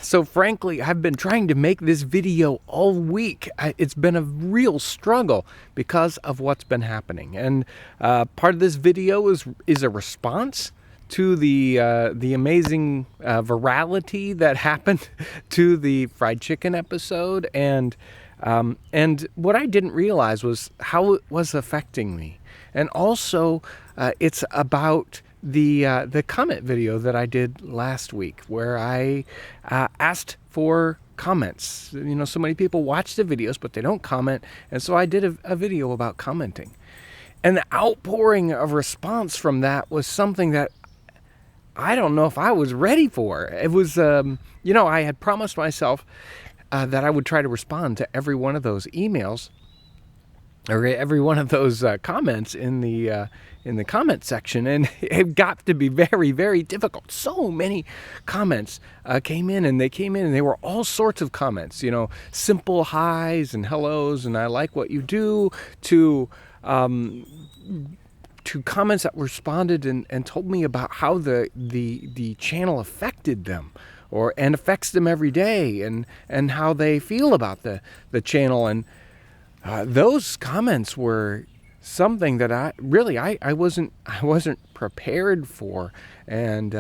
So frankly, I've been trying to make this video all week. It's been a real struggle because of what's been happening. And part of this video is a response to the amazing virality that happened to the fried chicken episode, and what I didn't realize was how it was affecting me. And also, it's about the comment video that I did last week, where I asked for comments. You know, so many people watch the videos, but they don't comment, and so I did a video about commenting. And the outpouring of response from that was something that I don't know if I was ready for. It was, I had promised myself that I would try to respond to every one of those emails, or every one of those comments in the comment section, and it got to be very, very difficult. So many comments came in, and they were all sorts of comments. You know, simple highs and hellos, and I like what you do, to comments that responded and told me about how the channel affected them, and affects them every day, and how they feel about the channel. And those comments were something that I wasn't prepared for, and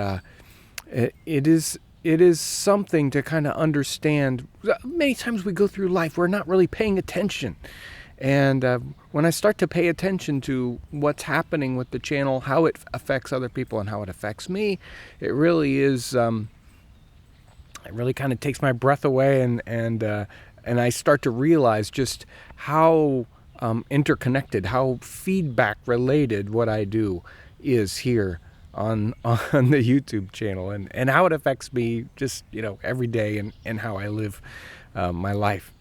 it is something to kind of understand. Many times we go through life, we're not really paying attention. And when I start to pay attention to what's happening with the channel, how it affects other people and how it affects me, it really is, it really kind of takes my breath away, and I start to realize just how interconnected, how feedback related what I do is here on the YouTube channel, and how it affects me just, every day, and how I live my life.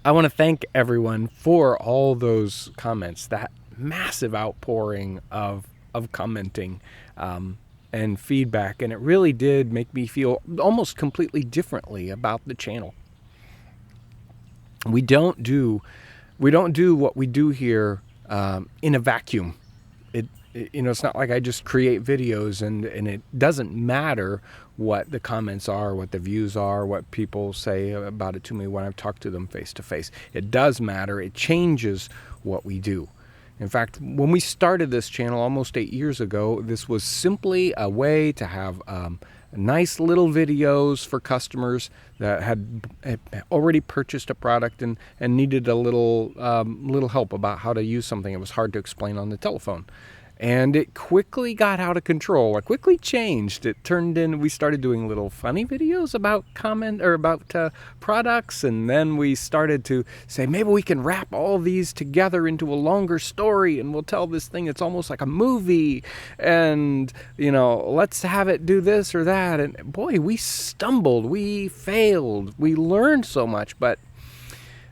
I want to thank everyone for all those comments, that massive outpouring of commenting and feedback, and it really did make me feel almost completely differently about the channel. We don't do what we do here in a vacuum. It's not like I just create videos and it doesn't matter what the comments are, what the views are, what people say about it to me when I've talked to them face to face. It does matter. It changes what we do. In fact, when we started this channel almost 8 years ago, this was simply a way to have nice little videos for customers that had already purchased a product and needed a little help about how to use something that was hard to explain on the telephone. And it quickly got out of control. It quickly changed. It turned in, we started doing little funny videos about products, and then we started to say, maybe we can wrap all these together into a longer story, and we'll tell this thing, it's almost like a movie, and, let's have it do this or that. And boy, we stumbled, we failed, we learned so much, but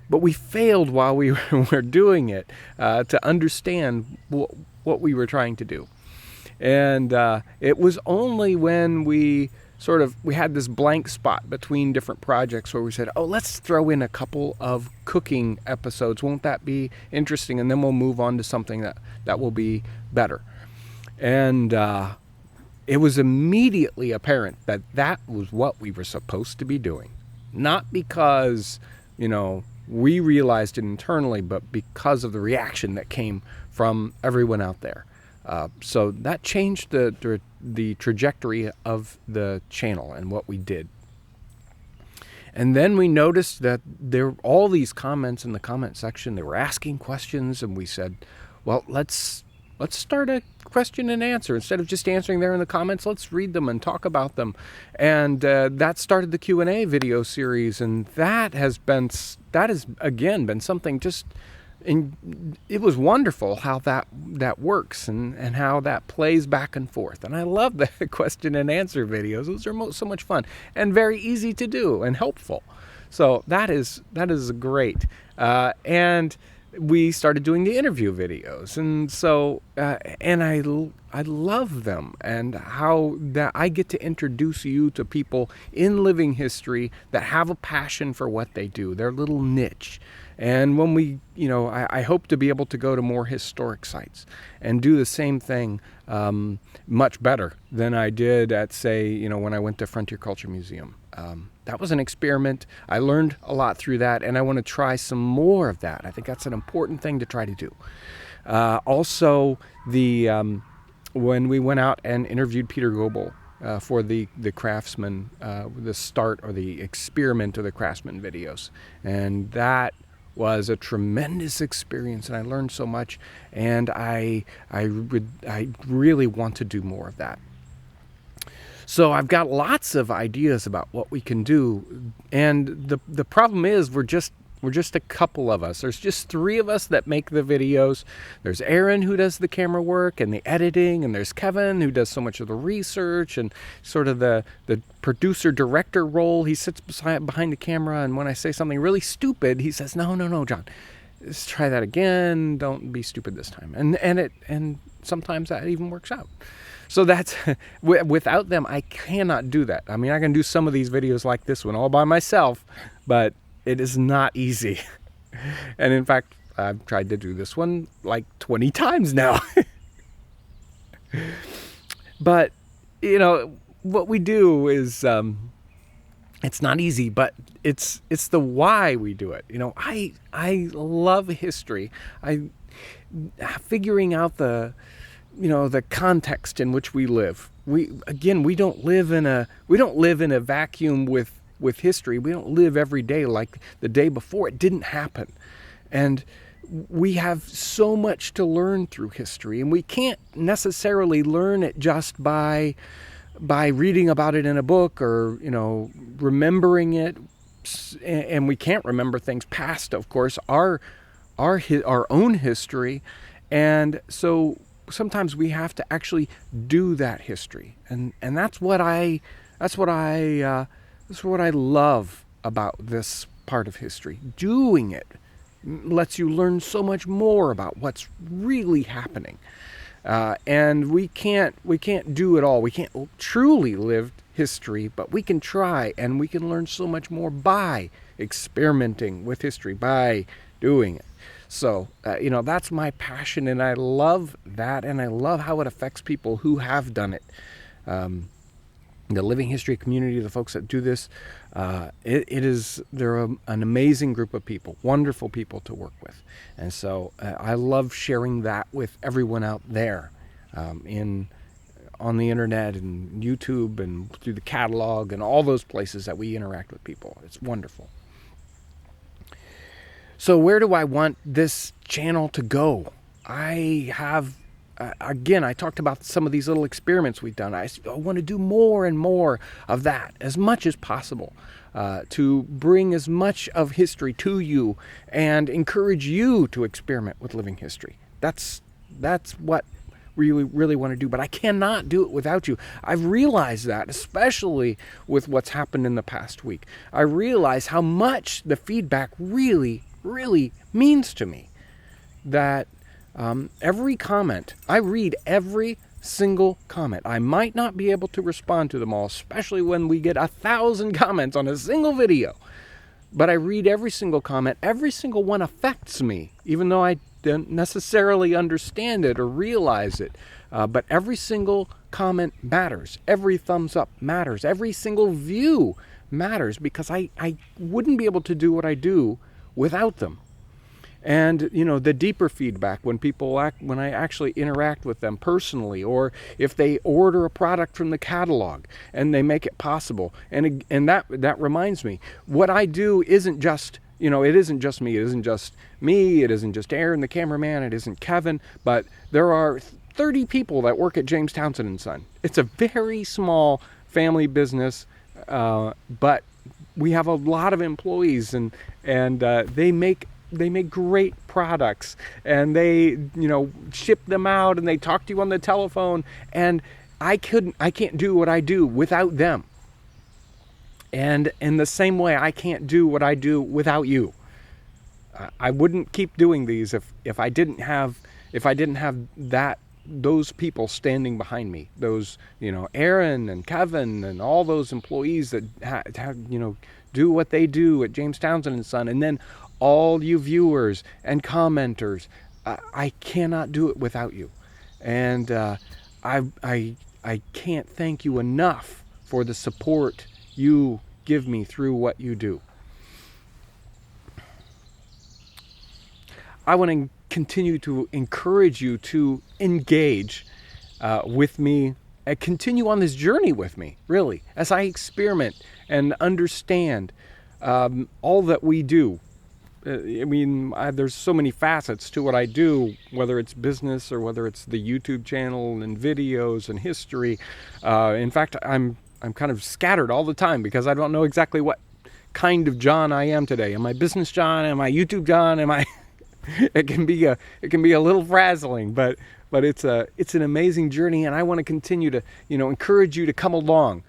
we failed while we were doing it, to understand what we were trying to do. And it was only when we had this blank spot between different projects where we said, let's throw in a couple of cooking episodes. Won't that be interesting? And then we'll move on to something that will be better. And it was immediately apparent that was what we were supposed to be doing. Not because, we realized it internally, but because of the reaction that came from everyone out there. So that changed the trajectory of the channel and what we did. And then we noticed that there were all these comments in the comment section. They were asking questions, and we said, well, let's start a question and answer. Instead of just answering there in the comments, let's read them and talk about them. And that started the Q&A video series, and that has again been something just, it was wonderful how that works and how that plays back and forth. And I love the question and answer videos. Those are so much fun and very easy to do and helpful. So that is great. And we started doing the interview videos, and so and I love them, and how that I get to introduce you to people in living history that have a passion for what they do, their little niche. And when we, I hope to be able to go to more historic sites and do the same thing much better than I did at, say, when I went to Frontier Culture Museum. That was an experiment. I learned a lot through that, and I want to try some more of that. I think that's an important thing to try to do. Also, when we went out and interviewed Peter Goebel for the Craftsman, the start or the experiment of the Craftsman videos, and that was a tremendous experience, and I learned so much, and I really want to do more of that. So I've got lots of ideas about what we can do, and the problem is we're just a couple of us. There's just 3 of us that make the videos. There's Aaron, who does the camera work and the editing, and there's Kevin, who does so much of the research and sort of the producer-director role. He sits behind the camera, and when I say something really stupid, he says, no, John, let's try that again. Don't be stupid this time. And sometimes that even works out. So that's, without them, I cannot do that. I mean, I can do some of these videos like this one all by myself, but it is not easy. And in fact, I've tried to do this one like 20 times now. But, what we do is, it's not easy, but it's the why we do it. I love history. Figuring out the context in which we live. We don't live in a vacuum with history. We don't live every day like the day before. It didn't happen. And we have so much to learn through history, and we can't necessarily learn it just by reading about it in a book or, remembering it. And we can't remember things past, of course, our own history. And so sometimes we have to actually do that history. And that's what I love about this part of history. Doing it lets you learn so much more about what's really happening. And we can't do it all. We can't truly live history, but we can try, and we can learn so much more by experimenting with history, by doing it. So, that's my passion, and I love that, and I love how it affects people who have done it. The living history community, the folks that do this, they're an amazing group of people, wonderful people to work with. And so I love sharing that with everyone out there on the internet and YouTube and through the catalog and all those places that we interact with people. It's wonderful. So where do I want this channel to go? I have, again, I talked about some of these little experiments we've done. I want to do more and more of that, as much as possible, to bring as much of history to you and encourage you to experiment with living history. That's what we really want to do, but I cannot do it without you. I've realized that, especially with what's happened in the past week. I realize how much the feedback really means to me. That every comment, I read every single comment. I might not be able to respond to them all, especially when we get 1,000 comments on a single video. But I read every single comment. Every single one affects me, even though I don't necessarily understand it or realize it. But every single comment matters. Every thumbs up matters. Every single view matters, because I wouldn't be able to do what I do without them. And, the deeper feedback when I actually interact with them personally, or if they order a product from the catalog and they make it possible. And that reminds me, what I do isn't just, it isn't just me. It isn't just me. It isn't just Aaron, the cameraman. It isn't Kevin. But there are 30 people that work at James Townsend Son. It's a very small family business, but we have a lot of employees, and they make great products, and they ship them out, and they talk to you on the telephone, and I can't do what I do without them. And in the same way, I can't do what I do without you. I wouldn't keep doing these if I didn't have that those people standing behind me, those, Aaron and Kevin and all those employees that do what they do at James Townsend Son, and then all you viewers and commenters. I cannot do it without you, and I can't thank you enough for the support you give me through what you do. I want to continue to encourage you to engage with me and continue on this journey with me, really, as I experiment and understand all that we do. There's so many facets to what I do, whether it's business or whether it's the YouTube channel and videos and history. In fact, I'm kind of scattered all the time because I don't know exactly what kind of John I am today. Am I business John? Am I YouTube John? Am I? It can be a little frazzling, but it's an amazing journey, and I want to continue to encourage you to come along,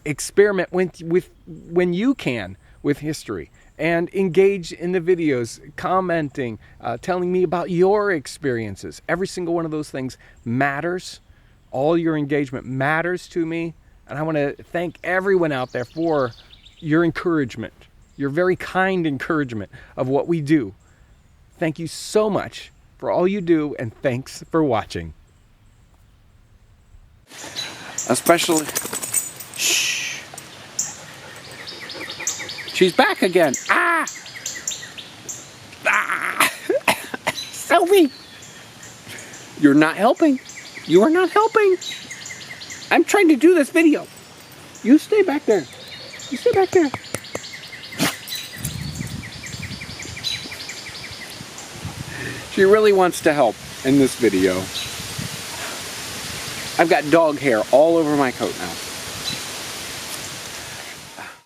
experiment with when you can with history, and engage in the videos, commenting, telling me about your experiences. Every single one of those things matters. All your engagement matters to me, and I want to thank everyone out there for your encouragement, your very kind encouragement of what we do. Thank you so much for all you do, and thanks for watching. Especially... Shh. She's back again. Ah! Sophie! You're not helping. You are not helping. I'm trying to do this video. You stay back there. You stay back there. She really wants to help in this video. I've got dog hair all over my coat now.